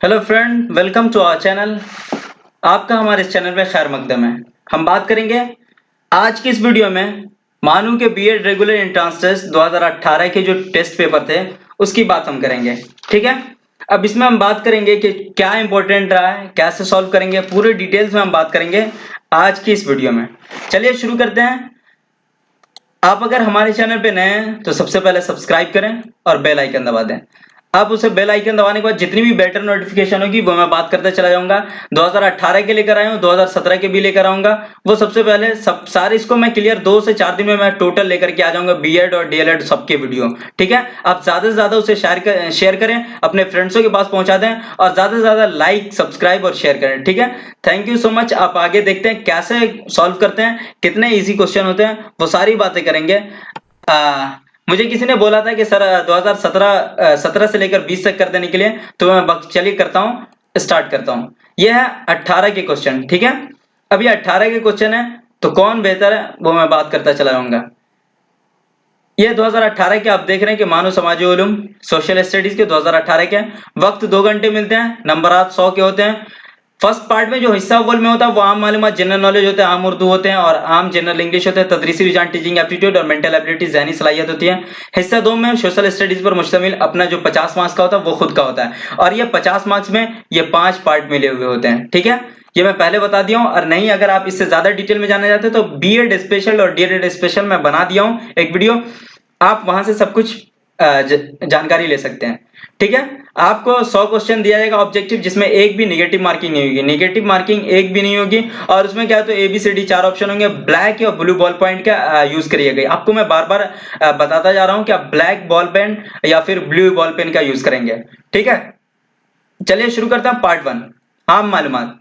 Hello friend, welcome to our channel. आपका हमारे इस चैनल में खैर मकदम है। हम बात करेंगे आज की इस वीडियो में मानू के बीएड रेगुलर एंट्रेंस टेस्ट 2018 के जो टेस्ट पेपर थे उसकी बात हम करेंगे। ठीक है, अब इसमें हम बात करेंगे कि क्या इंपॉर्टेंट रहा है, कैसे सॉल्व करेंगे, पूरे डिटेल्स में हम बात करेंगे आज की इस वीडियो में। चलिए शुरू करते हैं। आप अगर हमारे चैनल पे नए हैं तो सबसे पहले सब्सक्राइब करें और बेल आइकन दबा दें। आप उसे बेल आइकन दबाने के बाद जितनी भी बेटर नोटिफिकेशन होगी वो मैं बात करते चला जाऊंगा। 2018 के लेकर आया हूं, 2017 के भी लेकर आऊंगा। वो सबसे पहले सब सारे इसको मैं क्लियर 2 से 4 दिन में मैं टोटल लेकर के आ जाऊंगा, बीएड और डीएलएड सबके वीडियो। ठीक है, आप ज्यादा से ज्यादा उसे शेयर करें, अपने फ्रेंड्सों के पास पहुंचा दें और ज्यादा से ज्यादा लाइक, सब्सक्राइब और शेयर करें। ठीक है, थैंक यू सो मच। आप आगे देखते हैं कैसे सॉल्व करते हैं, कितने इजी क्वेश्चन होते हैं, वो सारी बातें करेंगे। मुझे किसी ने बोला था कि सर 2017 से लेकर 20 तक कर देने के लिए, तो मैं चलिए करता हूं, स्टार्ट करता हूं। यह है 18 के क्वेश्चन। ठीक है, अब ये 18 के क्वेश्चन है तो कौन बेहतर है वो मैं बात करता चला जाऊंगा। ये 2018 के आप देख रहे हैं कि मानव समाजी उलूम सोशल स्टडीज के 2018 के वक्त 2 घंटे मिलते हैं, नंबरात 100 के होते हैं। फर्स्ट पार्ट में जो हिस्सा अव्वल में होता है वो आम मालूमात, जनरल नॉलेज होते हैं, आम उर्दू होते हैं और आम जनरल इंग्लिश होते हैं, तदरीसी रुझान, टीचिंग एप्टीट्यूड और मेंटल एबिलिटी, ज़हनी सलाहियत होती है। हिस्सा 2 में सोशल स्टडीज पर मुश्तमिल अपना जो 50 मार्क्स का होता है वो खुद का होता है और ये 50 मार्क्स में ये 5 पार्ट मिले हुए होते हैं। ठीक है, ये मैं पहले बता दिया हूं और नहीं अगर आप इससे ज्यादा डिटेल में जानना चाहते हो तो बीएड स्पेशल और डीएलएड स्पेशल मैं बना दिया हूं एक वीडियो, आप वहां से सब कुछ जानकारी ले सकते हैं। ठीक है, आपको 100 क्वेश्चन दिया जाएगा ऑब्जेक्टिव, जिसमें एक भी नेगेटिव मार्किंग नहीं होगी, नेगेटिव मार्किंग एक भी नहीं होगी। और उसमें क्या है तो एबीसीडी 4 ऑप्शन होंगे, ब्लैक या ब्लू बॉल पॉइंट का यूज करिएगा। आपको मैं बार बार बताता जा रहा हूं कि आप ब्लैक बॉल पेन या फिर ब्लू बॉल पेन का यूज करेंगे। ठीक है, चलिए शुरू करते हैं पार्ट 1, आम मालूमात।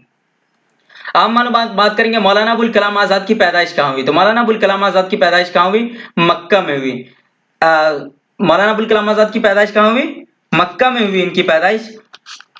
आम मालूमात बात करेंगे, मौलाना अबुल कलाम आजाद की पैदाइश कहाँ हुई? तो मौलाना अबुल कलाम आजाद की पैदाइश कहाँ हुई? मक्का में हुई। मौलाना अबुल कलाम आजाद की पैदाइश कहाँ हुई? मक्का में हुई इनकी पैदाइश।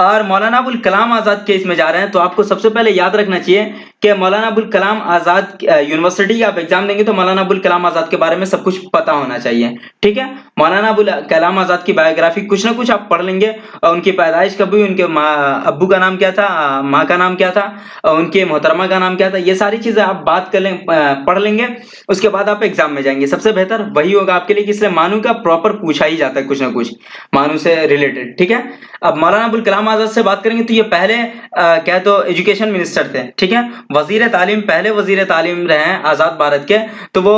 और मौलाना अबुल कलाम आजाद के इसमें जा रहे हैं तो आपको सबसे पहले याद रखना चाहिए कि मौलाना अबुल कलाम आजाद यूनिवर्सिटी का आप एग्जाम देंगे तो मौलाना अबुल कलाम आजाद के बारे में सब कुछ पता होना चाहिए। ठीक है, मौलाना अबुल कलाम आजाद की बायोग्राफी कुछ ना कुछ आप पढ़ लेंगे और उनकी पैदाइश कब हुई, उनके अब्बू का नाम क्या था, माँ का नाम क्या था, उनके मोहतरमा का नाम क्या था, ये सारी चीजें आप बात कर लें, पढ़ लेंगे। उसके बाद आप एग्जाम में जाएंगे, सबसे बेहतर वही होगा आपके लिए कि इसलिए मानू का प्रॉपर पूछा ही जाता है कुछ ना कुछ मानू से रिलेटेड। ठीक है, अब मौलाना अबुल कलाम आजाद से बात करेंगे तो ये पहले क्या तो एजुकेशन मिनिस्टर थे। ठीक है, वजीर तालीम, पहले वजीर तालीम रहे हैं आजाद भारत के, तो वो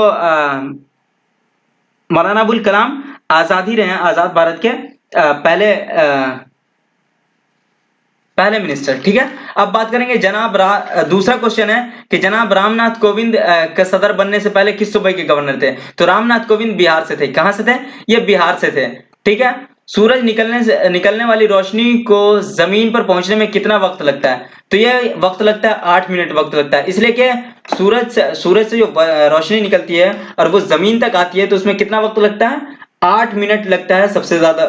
मौलाना अबुल कलाम आजाद ही रहे हैं आजाद भारत के पहले मिनिस्टर। ठीक है, अब बात करेंगे दूसरा क्वेश्चन है कि जनाब रामनाथ कोविंद का सदर बनने से पहले किस सूबे के गवर्नर थे? तो रामनाथ कोविंद बिहार से थे। कहां से थे? ये बिहार से थे। ठीक है, सूरज निकलने वाली रोशनी को जमीन पर पहुंचने में कितना वक्त लगता है? तो ये वक्त लगता है 8 मिनट वक्त लगता है, इसलिए कि सूरज से जो रोशनी निकलती है और वो जमीन तक आती है तो उसमें कितना वक्त लगता है? 8 मिनट लगता है, सबसे ज्यादा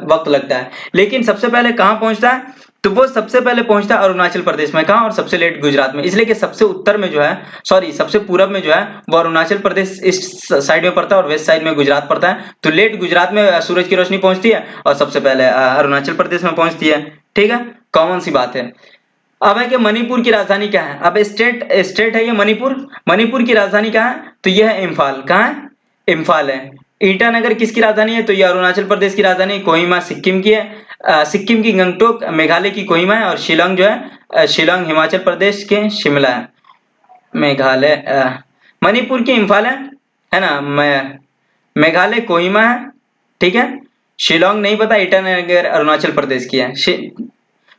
वक्त लगता है। लेकिन सबसे पहले कहां पहुंचता है? तो वो सबसे पहले पहुंचता है अरुणाचल प्रदेश में। कहां? और सबसे लेट गुजरात में, इसलिए कि सबसे उत्तर में जो है, सॉरी सबसे पूरब में जो है वो अरुणाचल प्रदेश इस साइड में पड़ता है और वेस्ट साइड में गुजरात पड़ता है। तो लेट गुजरात में सूरज की रोशनी पहुंचती है और सबसे पहले अरुणाचल प्रदेश में पहुंचती है। ठीक है, कॉमन सी बात है। अब है कि मणिपुर की राजधानी क्या है? अब स्टेट है ये मणिपुर। मणिपुर की राजधानी कहाँ है? तो यह है इम्फाल। कहाँ है? इम्फाल है। ईटानगर किसकी राजधानी है? तो ये अरुणाचल प्रदेश की राजधानी। कोहिमा सिक्किम की है, सिक्किम की गंगटोक, मेघालय की कोहिमा है और शिलोंग जो है शिलोंग हिमाचल प्रदेश के शिमला है। मेघालय मणिपुर की इम्फाल है ना, मेघालय कोहिमा है। ठीक है, शिलोंग नहीं पता, ईटानगर अरुणाचल प्रदेश की है।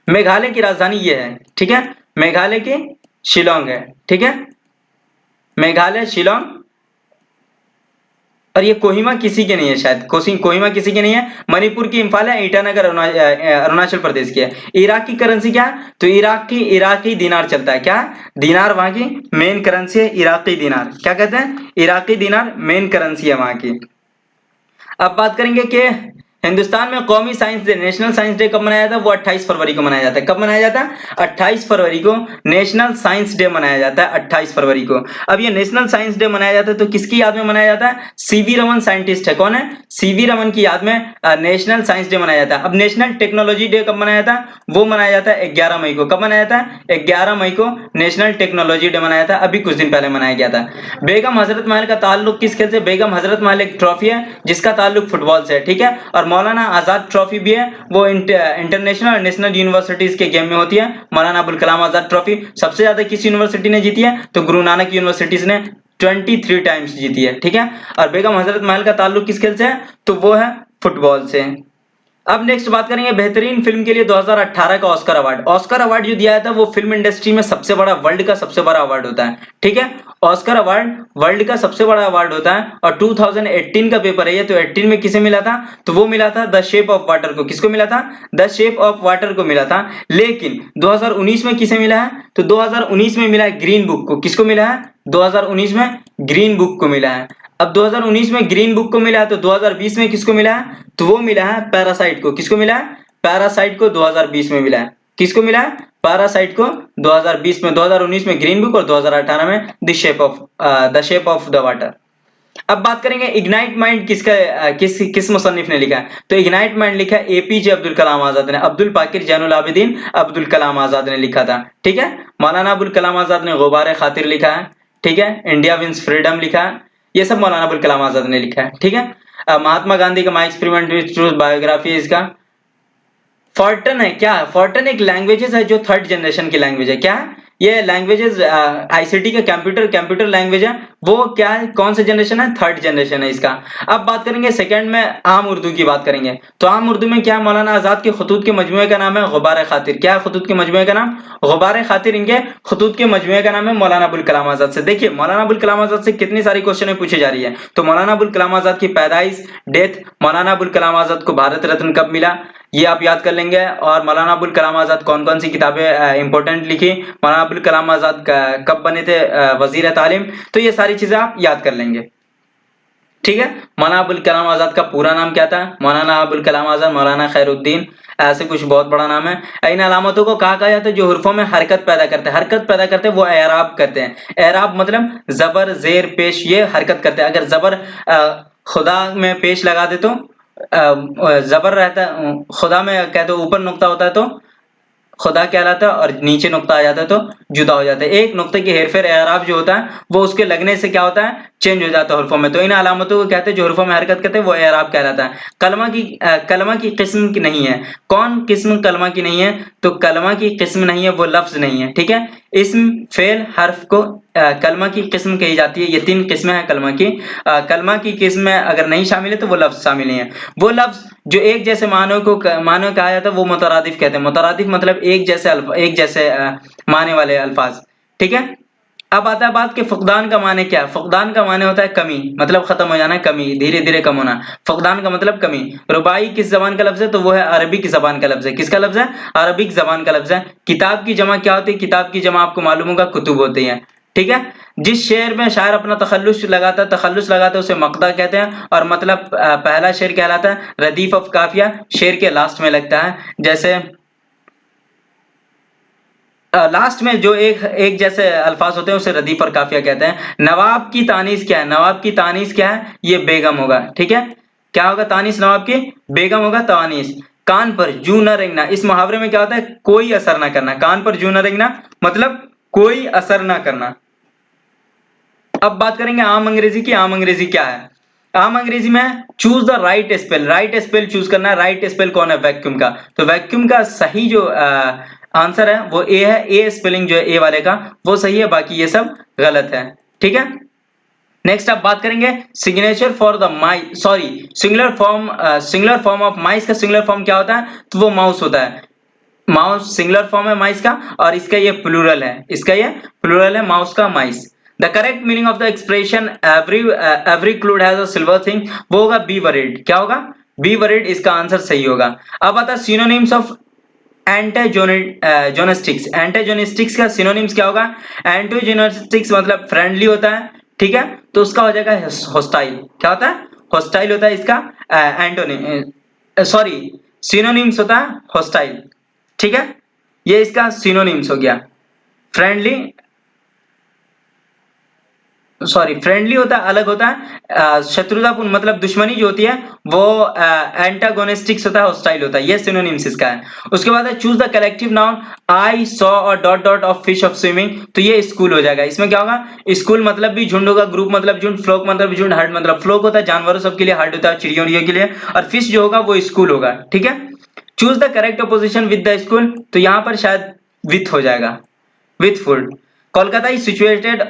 मेघालय की राजधानी ये है। ठीक है, मेघालय की शिलोंग है। ठीक है, मेघालय शिलोंग। और ये कोहिमा किसी के नहीं है, शायद कोहिमा किसी के नहीं है। मणिपुर की इम्फाल है, ईटानगर अरुणाचल प्रदेश की है। इराक की करेंसी क्या है? तो इराकी दिनार चलता है। क्या? दिनार वहां की मेन करेंसी है, इराकी दिनार। क्या कहते हैं? इराकी दिनार मेन करेंसी है वहां की। अब बात करेंगे कि हिंदुस्तान में कौमी science day, national science day कब मनाया जाता है? वो 28 फरवरी को मनाया जाता है। कब मनाया जाता है? 28 फरवरी को नेशनल साइंस डे मनाया जाता है, 28 फरवरी को। अब ये नेशनल साइंस डे मनाया जाता है तो किसकी याद में मनाया जाता है? सीवी रमन साइंटिस्ट है, कौन है? सीवी रमन की याद में नेशनल साइंस डे मनाया जाता है। अब नेशनल टेक्नोलॉजी डे कब मनाया जाता है? वो मनाया जाता है 11 मई को। कब मनाया जाता है? 11 मई को नेशनल टेक्नोलॉजी डे मनाया जाता है, अभी कुछ दिन पहले मनाया गया था। बेगम हजरत महल का ताल्लुक किस खेल से? बेगम हजरत महल एक ट्रॉफी है जिसका ताल्लुक फुटबॉल से है, ठीक है। और मौलाना आजाद ट्रॉफी भी है, वो इंटरनेशनल और नेशनल यूनिवर्सिटीज के गेम में होती है। मौलाना अबुल कलाम आजाद ट्रॉफी सबसे ज्यादा किस यूनिवर्सिटी ने जीती है? तो गुरु नानक यूनिवर्सिटीज ने 23 टाइम्स जीती है, ठीक है। और बेगम हजरत महल का ताल्लुक किस खेल से है? तो वो है फुटबॉल से। अब नेक्स्ट बात करेंगे बेहतरीन फिल्म के लिए 2018 का ऑस्कर अवार्ड। ऑस्कर अवार्ड जो दिया जाता है वो फिल्म इंडस्ट्री में सबसे बड़ा, वर्ल्ड का सबसे बड़ा अवार्ड होता है, ठीक है। ऑस्कर अवार्ड वर्ल्ड का सबसे बड़ा अवार्ड होता है और 2018 का पेपर है ये। तो 18 में किसे मिला था? तो वो मिला था द शेप ऑफ वाटर को। किसको मिला था? द शेप ऑफ वाटर को मिला था। लेकिन 2019 में किसे मिला है? तो 2019 में मिला है ग्रीन बुक को। किसको मिला है? 2019 में ग्रीन बुक को मिला है। अब 2019 में ग्रीन बुक को मिला है तो 2020 में किसको मिला है? तो वो मिला है पैरासाइट को। किसको मिला है? पैरासाइट को 2020 में मिला है। किसको मिला है? पैरासाइट को 2020 में। 2019 में ग्रीन बुक और 2018 में the shape of the water. अब बात करेंगे इग्नाइट माइंड किस मुसन्निफ ने लिखा है? तो इग्नाइट माइंड लिखा है एपीजे अब्दुल कलाम आजाद ने। अब्दुल पाकिर जैनुल आबिदीन अब्दुल कलाम आजाद ने लिखा था, ठीक है। मौलाना अबुल कलाम आजाद ने गुबार खातिर लिखा है, ठीक है। इंडिया विंस फ्रीडम लिखा है, ये सब मौलाना अबुल कलाम आजाद ने लिखा है, ठीक है। महात्मा गांधी का my experiment with truth biography इसका। फॉर्टन है क्या? फॉर्टन एक लैंग्वेजेस है जो थर्ड जनरेशन की लैंग्वेज है। क्या है ये लैंग्वेजेस? आईसीटी का कंप्यूटर लैंग्वेज है। वो क्या है? कौन सा जनरेशन है? थर्ड जनरेशन है इसका। अब बात करेंगे सेकंड में आम उर्दू की बात करेंगे। तो आम उर्दू में क्या है? मौलाना आजाद के खतूत के मजमूए का नाम है गुबार खातिर। क्या है खतूत के मजमूए का नाम? गुबार खातिर। इनके खतूत के मजमूए का नाम है मौलाना अबुल कलाम आजाद से। देखिए मौलाना अबुल कलाम आजाद से कितनी सारी क्वेश्चन पूछी जा रही है। तो मौलाना अबुल कलाम आजाद की पैदाइश, डेथ, मौलाना अबुल कलाम आजाद को भारत रत्न कब मिला, ये आप याद कर लेंगे। और मौलाना अबुल कलाम आजाद कौन कौन सी किताबें इंपॉर्टेंट लिखी, मौलाना अबुल कलाम आजाद कब बने थे वजीर तालीम, तो ये सारी चीजें आप याद कर लेंगे, ठीक है। मौलाना अबुल कलाम आजाद का पूरा नाम क्या था? मौलाना अबुल कलाम आजाद मौलाना खैरुद्दीन, ऐसे कुछ बहुत बड़ा नाम है। इन अलामतों को कहा जाता है जो हुर्फों में हरकत पैदा करते हैं। हरकत पैदा करते हैं वो एराब करते हैं। एराब मतलब जबर जेर पेश, ये हरकत करते हैं। अगर जबर खुदा में पेश लगा दे तो जबर रहता है, खुदा में कहते हो ऊपर नुक्ता होता है तो खुदा कहलाता है, और नीचे नुक्ता आ जाता है तो जुदा हो जाता है। एक नुक्ते की हेरफेर एराब जो होता है वो उसके लगने से क्या होता है? चेंज हो जाता है हुर्फों में। तो इन अलामतों को कहते हैं जो हुर्फों में हरकत करते हैं वो एराब कहलाता है। कलमा की किस्म की नहीं है। कौन किस्म कलमा की नहीं है? तो कलमा की किस्म नहीं है वो लफ्ज नहीं है, ठीक है। इस्म फेल हर्फ को कलमा की किस्म कही जाती है। ये 3 किस्में हैं कलमा की। कलमा की किस्म में अगर नहीं शामिल है तो वो लफ्ज शामिल नहीं है। वो लफ्ज जो एक जैसे मानो कहा जाता है वो मुतरादिफ कहते हैं। मुतरादिफ मतलब एक जैसे माने वाले अल्फाज, ठीक है। अब आता है बात कि फुकदान का माने क्या है। फुकदान का माने होता है कमी, मतलब खत्म हो जाना, कमी, धीरे धीरे कम होना। फुकदान का मतलब कमी। रुबाई किस जबान का लफ्ज है? तो वो है अरबी की जबान का लफ्ज है। किसका लफ्ज है? अरबिक जबान का लफ्ज है। किताब की जमा क्या होती है? किताब की जमा आपको मालूम होगा कुतुब होती है, ठीक है। जिस शेर में शायर अपना तखल्लुस लगाता है उसे मक्ता कहते हैं। और मतलब पहला शेर कहलाता है रदीफ ऑफ काफिया, शेर के लास्ट में लगता है। जैसे लास्ट में जो एक जैसे अल्फाज होते हैं उसे रदीफ और काफिया कहते हैं। नवाब की तानीस क्या है? नवाब की तानीस क्या है? ये बेगम होगा, ठीक है। क्या होगा तानीस? नवाब की बेगम होगा तानीस। कान पर जू न रेंगना, इस मुहावरे में क्या होता है? कोई असर ना करना। कान पर जू न रेंगना मतलब कोई असर ना करना। अब बात करेंगे आम अंग्रेजी की। आम अंग्रेजी क्या है? आम अंग्रेजी में choose the right spell. Right spell choose करना है। राइट स्पेल कौन है? वैक्यूम का। तो वैक्यूम का सही जो आंसर है वो ए है। ए स्पेलिंग जो है ए वाले का वो सही है, बाकी ये सब गलत है, ठीक है। नेक्स्ट आप बात करेंगे signature for the mice, sorry singular form of mice का सिंगुलर फॉर्म क्या होता है? तो वो माउस होता है। माउस सिंगुलर फॉर्म है माइस का, और इसका ये प्लूरल है। इसका ये प्लूरल है माउस का, mice. The correct meaning of the expression every cloud has a silver thing, वो होगा बी वरीड। क्या होगा? बी वरीड, इसका आंसर सही होगा। अब आता है सिनोनिम्स ऑफ एंटाजोनिस्टिक्स। एंटाजोनिस्टिक्स का सिनोनिम्स क्या होगा? एंटाजोनिस्टिक्स मतलब फ्रेंडली होता है, ठीक है। तो उसका हो जाएगा होस्टाइल। क्या होता है? होस्टाइल होता है इसका एंटोनिम। सॉरी सिनोनिम्स होता है हॉस्टाइल, ठीक है, ये इसका सिनोनिम्स हो गया। फ्रेंडली, सॉरी फ्रेंडली होता है अलग होता है, शत्रुतापूर्ण मतलब दुश्मनी जो होती है वो एंटागोनिस्टिक्स होता है, हॉस्टाइल होता है, ये सिनोनिम्स इसका है। उसके बाद है choose the collective noun I saw और dot dot of fish of swimming, तो ये स्कूल हो जाएगा। इसमें क्या होगा, स्कूल मतलब भी झुंड होगा, ग्रुप मतलब झुंड, फ्लोक मतलब झुंड, हर्ड मतलब फ्लोक होता है जानवरों सबके लिए, हर्ड होता है चिड़ियों के लिए, और फिश जो होगा वो स्कूल होगा, ठीक है। Choose the correct opposition with the school, तो यहां पर शायद विथ हो जाएगा, with food. Kolkata is situated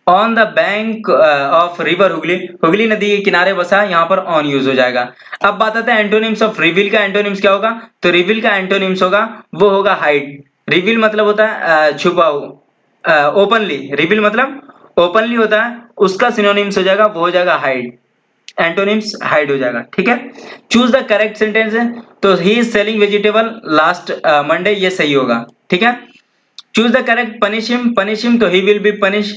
on the bank of river Hooghly, Hooghly नदी के किनारे बसा, यहाँ पर ऑन यूज हो जाएगा। अब बात आता है एंटोनिम्स ऑफ रिवील का, एंटोनिम्स क्या होगा, तो रिवील का एंटोनिम्स होगा वो होगा हाइड। रिवील मतलब होता है छुपा, ओपनली, रिवील मतलब ओपनली होता है, उसका सिनोनिम्स हो जाएगा वो हो जाएगा हाइड, एंटोनिम्स हाइड हो जाएगा, ठीक है। चूज द करेक्ट सेंटेंस है, तो he is selling vegetable last Monday, ये सही होगा, ठीक है। Choose the correct punish him, तो ही विल बी पनिश,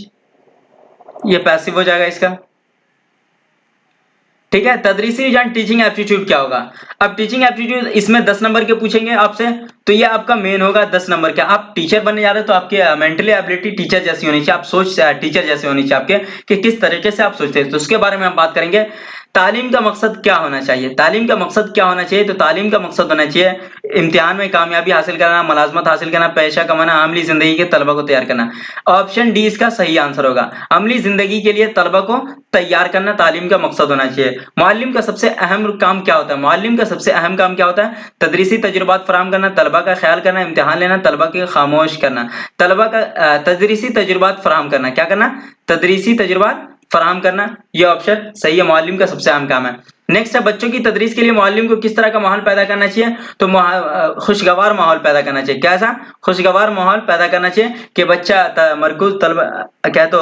ये पैसिव हो जाएगा इसका, ठीक है। तदरीसी एंड टीचिंग एप्टीट्यूड क्या होगा, अब टीचिंग एप्टीट्यूड इसमें 10 नंबर के पूछेंगे आपसे, तो ये आपका मेन होगा 10 नंबर का। आप टीचर बनने जा रहे हो तो आपके मेंटली एबिलिटी टीचर जैसी होनी चाहिए, आप सोच टीचर जैसे होनी चाहिए आपके, कि किस तरीके से आप सोचते हैं, तो उसके बारे में हम बात करेंगे। तालीम का मकसद क्या होना चाहिए, तालीम का मकसद क्या होना चाहिए, तो तालीम का मकसद होना चाहिए इम्तिहान में कामयाबी हासिल करना, मुलाजमत हासिल करना, पैसा कमाना, अमली जिंदगी के तलबा को तैयार करना। ऑप्शन डी इसका सही आंसर होगा, अमली जिंदगी के लिए तलबा को तैयार करना तालीम का मकसद होना चाहिए। मुअल्लिम का सबसे अहम काम क्या होता है, मुअल्लिम का सबसे अहम काम क्या होता है, तदरीसी तजुर्बात फराहम करना, तलबा का ख्याल करना, इम्तिहान लेना, तलबा के खामोश करना, तलबा का तदरीसी तजुर्बात फराहम करना, क्या करना, तदरीसी तजुर्बात फराहम करना, ये ऑप्शन सही है, मुअल्लिम का सबसे अहम काम है। नेक्स्ट है बच्चों की तदरीस के लिए मुअल्लिम को किस तरह का माहौल पैदा करना चाहिए, तो खुशगवार माहौल पैदा करना चाहिए। कैसा खुशगवार माहौल पैदा करना चाहिए कि बच्चा मरकूज तलबा क्या, तो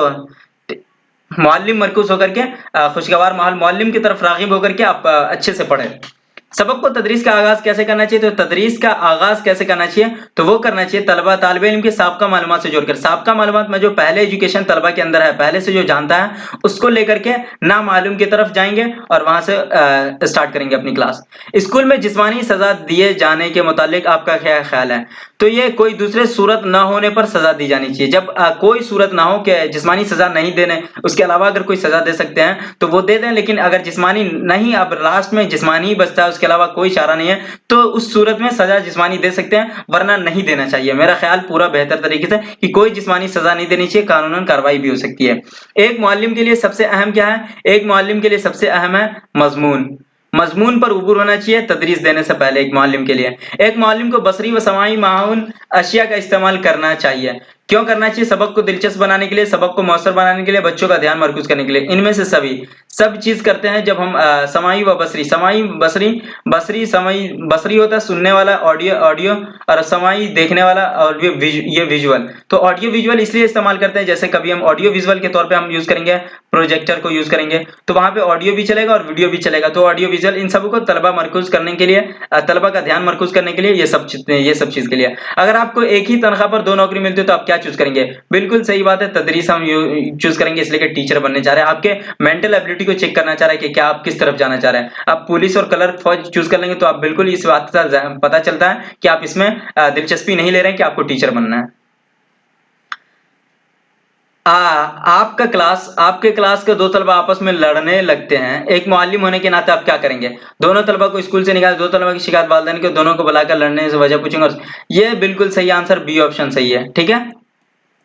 मुअल्लिम मरकूज होकर के खुशगवार माहौल, मुअल्लिम की तरफ राग़िब होकर के आप अच्छे से पढ़े। सबक को तदरीस का आगाज कैसे करना चाहिए, तो तदरीस का आगाज कैसे करना चाहिए, तो वो करना चाहिए तलबा तालिब इल्म के साबका मालूमात से जोड़कर, साबका मालूमात में जो पहले एजुकेशन तलबा के अंदर है, पहले से जो जानता है उसको लेकर के ना मालूम की तरफ जाएंगे और वहां से स्टार्ट करेंगे अपनी क्लास। स्कूल में जिस्मानी सजा दिए जाने के मुतालिक आपका क्या ख्याल है, तो ये कोई दूसरे सूरत ना होने पर सजा दी जानी चाहिए। जब कोई सूरत ना हो कि जिस्मानी सजा नहीं देने, उसके अलावा अगर कोई सजा दे सकते हैं तो वो दे दें, लेकिन अगर जिस्मानी नहीं, अब लास्ट में जिस्मानी ही बचता है, उसके अलावा कोई चारा नहीं है, तो उस सूरत में सजा जिस्मानी दे सकते हैं, वरना नहीं देना चाहिए। मेरा ख्याल पूरा बेहतर तरीके से कि कोई जिस्मानी सजा नहीं देनी चाहिए, कानूनन कार्रवाई भी हो सकती है। एक मुअल्लिम के लिए सबसे अहम क्या है, एक मुअल्लिम के लिए सबसे अहम है मजमून, मजमून पर उबूर होना चाहिए तदरीस देने से पहले एक मुअल्लिम के लिए। एक मुअल्लिम को बसरी व समाई माउन अशिया का इस्तेमाल करना चाहिए, क्यों करना चाहिए, सबक को दिलचस्प बनाने के लिए, सबक को मौसर बनाने के लिए, बच्चों का ध्यान मरकूज करने के लिए, इनमें से सभी सब चीज करते हैं जब हम समाई व बसरी, समाई बसरी, बसरी समाई, बसरी होता है सुनने वाला ऑडियो ऑडियो, और समाई देखने वाला, और ये विजुअल। तो ऑडियो विजुअल इसलिए इस्तेमाल करते हैं, जैसे कभी हम ऑडियो विजुअल के तौर पे हम यूज करेंगे, प्रोजेक्टर को यूज करेंगे तो वहां पे ऑडियो भी चलेगा और वीडियो भी चलेगा, तो ऑडियो विजुअल इन सब को तलबा मरकूज करने के लिए, तलबा का ध्यान मरकूज करने के लिए, ये सब चीज के लिए। अगर आपको एक ही तनख्वाह पर 2 नौकरी मिलती है तो आप क्या चूज करेंगे, बिल्कुल सही बात है, तदरीस हम चूज करेंगे, इसलिए कि टीचर बनने जा रहे हैं, आपके मेंटल एबिलिटी को चेक करना चाह रहे हैं कि क्या आप किस तरफ जाना चाह रहे हैं। आप पुलिस और कलर फौज चूज कर लेंगे तो आप बिल्कुल इस बात का पता चलता है कि आप इसमें दिलचस्पी नहीं ले रहे हैं कि आपको टीचर बनना है। आपके क्लास के 2 तलबा आपस में लड़ने लगते हैं, एक मुअल्लिम होने के नाते आप क्या करेंगे, दोनों तलबा को स्कूल से निकाल, 2 तलबा की शिकायत वालिदैन को, दोनों को बुलाकर लड़ने से वजह पूछेंगे, और ये बिल्कुल सही आंसर बी ऑप्शन सही है, ठीक है।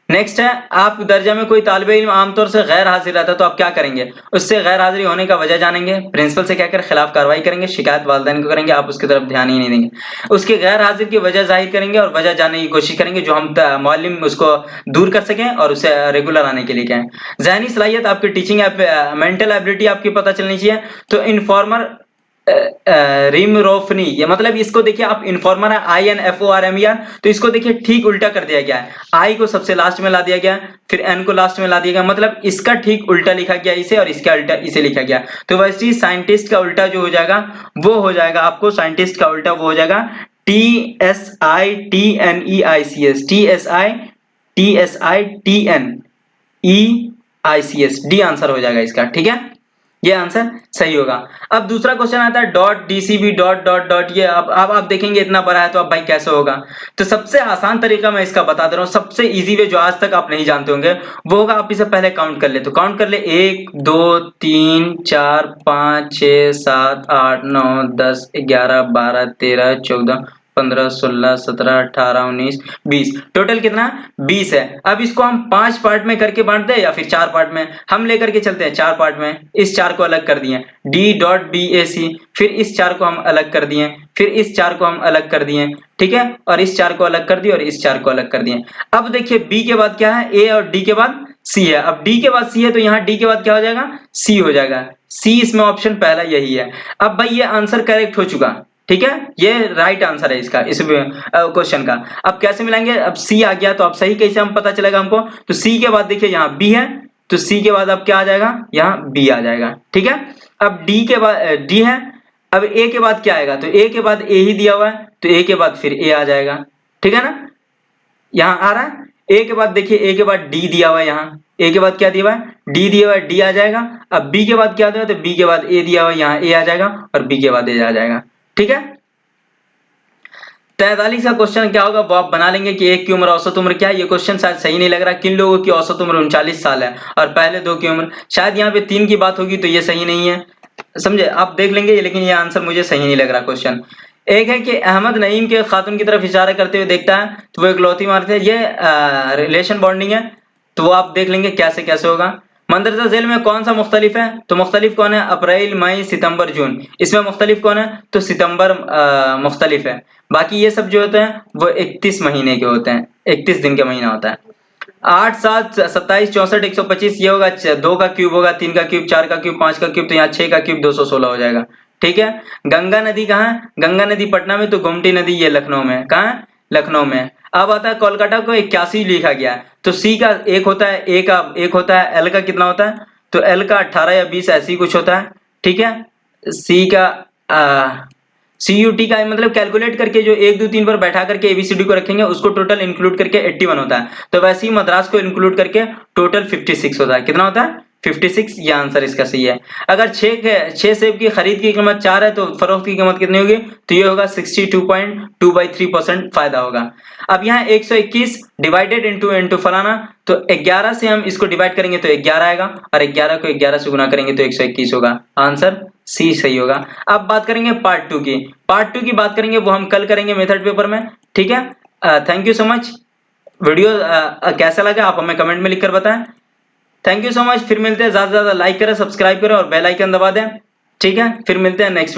नेक्स्ट है, आप दर्जा में कोई तालिब इल्म आमतौर से गैर हाजिर रहता है तो आप क्या करेंगे, उससे गैर हाजिरी होने का वजह जानेंगे, प्रिंसिपल से कहकर खिलाफ कार्रवाई करेंगे, शिकायत वालिदैन को करेंगे, आप उसकी तरफ ध्यान ही नहीं देंगे, उसके गैर हाजिर की वजह जाहिर करेंगे और वजह जानने की कोशिश करेंगे जो हम मुअल्लिम उसको दूर कर सकें और उसे रेगुलर आने के लिए कहें। ज़हनी सलाहियत आपकी टीचिंग मेंटल एबिलिटी आपकी पता चलनी चाहिए, तो इन्फॉर्मर रिम रोफनी, ये मतलब इसको देखिए, आप इन्फॉर्मर है INFORMER, तो इसको देखिए ठीक उल्टा कर दिया गया है, आई को सबसे लास्ट में ला दिया गया, फिर एन को लास्ट में ला दिया गया, मतलब इसका ठीक उल्टा लिखा गया इसे, और इसका उल्टा इसे लिखा गया। तो वैसे ही साइंटिस्ट का उल्टा जो हो जाएगा वो हो जाएगा, आपको साइंटिस्ट का उल्टा वो हो जाएगा TSITNEICS, डी आंसर हो जाएगा इसका, ठीक है। ये आंसर सही होगा। अब दूसरा क्वेश्चन आता है dot DCB dot dot dot, ये अब आप देखेंगे इतना बड़ा है तो अब भाई कैसे होगा। तो सबसे आसान तरीका मैं इसका बता दे रहा हूँ, सबसे इजी वे जो आज तक आप नहीं जानते होंगे वो होगा, आप इसे पहले काउंट कर ले। तो काउंट कर ले 1 2 3 4 5 6 7 8 9 10 11 12 13 14 15 16 17 18 19 20, टोटल कितना 20 है। अब इसको हम 5 पार्ट में करके बांट दे या फिर 4 पार्ट में, हम लेकर के चलते हैं 4 पार्ट में। इस 4 को अलग कर दिए डी डॉट बी ए सी, फिर इस 4 को हम अलग कर दिए, फिर इस 4 को हम अलग कर दिए, ठीक है, और इस 4 को अलग कर दिए और इस 4 को अलग कर दिए। अब देखिए बी के बाद क्या है, ए और डी के बाद सी है। अब डी के बाद सी है तो यहाँ डी के बाद क्या हो जाएगा, सी हो जाएगा। सी इसमें ऑप्शन पहला यही है। अब भाई ये आंसर करेक्ट हो चुका, ठीक है, ये राइट आंसर है इसका, इस क्वेश्चन का। अब कैसे मिलाएंगे, अब सी आ गया तो अब सही कैसे हम पता चलेगा हमको, तो सी के बाद देखिए यहाँ बी है तो सी के बाद अब क्या आ जाएगा, यहाँ बी आ जाएगा, ठीक है। अब डी के बाद डी है, अब ए के बाद क्या आएगा, तो ए के बाद ए ही दिया हुआ है तो ए के बाद फिर ए आ जाएगा, ठीक है ना, यहाँ आ रहा है। ए के बाद देखिए ए के बाद डी दिया हुआ है, यहाँ ए के बाद क्या दिया हुआ है, डी दिया हुआ है, डी आ जाएगा। अब बी के बाद क्या दिया हुआ है, तो बी के बाद ए दिया हुआ है, यहाँ ए आ जाएगा और बी के बाद ए आ जाएगा, ठीक है। 43 का क्वेश्चन क्या होगा वो आप बना लेंगे कि एक की उम्र औसत उम्र क्या है। ये क्वेश्चन शायद सही नहीं लग रहा, किन लोगों की औसत उम्र 39 साल है और पहले दो की उम्र, शायद यहाँ पे 3 की बात होगी तो ये सही नहीं है, समझे, आप देख लेंगे, लेकिन ये आंसर मुझे सही नहीं लग रहा क्वेश्चन। एक है कि अहमद नईम के खातून की तरफ इशारा करते हुए देखता है तो वो इकलौती मारते हैं, ये रिलेशन बॉन्डिंग है, तो वो आप देख लेंगे कैसे कैसे होगा। मंदरजा झेल में कौन सा मुख्तलिफ है, तो मुख्तलिफ कौन है, अप्रैल मई सितंबर जून, इसमें मुख्तलिफ कौन है, तो सितंबर मुख्तलिफ है। बाकी ये सब जो होते हैं वो 31 महीने के होते हैं, 31 दिन का महीना होता है। 8 7 27 64 125, ये होगा 2 का क्यूब होगा, 3 का क्यूब, 4 का क्यूब, 5 का क्यूब, तो यहाँ 6 का क्यूब 216 हो जाएगा, ठीक है। गंगा नदी कहाँ है, गंगा नदी पटना में, तो गोमती नदी ये लखनऊ में, कहाँ है, लखनऊ में। अब आता है कोलकाता को 81 लिखा गया है, तो सी का एक होता है, ए का एक होता है, एल का कितना होता है, तो एल का 18 या 20 ऐसी कुछ होता है, ठीक है। सी का CUT का मतलब कैलकुलेट करके जो 1 2 3 पर बैठा करके ABCD को रखेंगे उसको टोटल इंक्लूड करके 81 होता है, तो वैसे ही मद्रास को इंक्लूड करके टोटल 56 होता है। कितना होता है, 56, ये आंसर इसका सही है। अगर 6 सेब की खरीद की कीमत 4 है तो फरोख्त की कीमत कितनी होगी, तो ये होगा 62.2/3% फायदा होगा। अब यहाँ 121 डिवाइडेड इंटू फलाना, तो 11 से हम इसको डिवाइड करेंगे तो 11 आएगा और 11 को 11 से गुना करेंगे तो 121 होगा, आंसर सी सही होगा। अब बात करेंगे पार्ट 2 की, पार्ट 2 की बात करेंगे वो हम कल करेंगे मेथड पेपर में, ठीक है। Thank you so much. Video कैसा लगा आप हमें कमेंट में लिखकर बताएं। थैंक यू सो मच, फिर मिलते हैं, ज्यादा से ज्यादा लाइक करें, सब्सक्राइब करें और बेल आइकन दबा दें, ठीक है। फिर मिलते हैं नेक्स्ट वीडियो।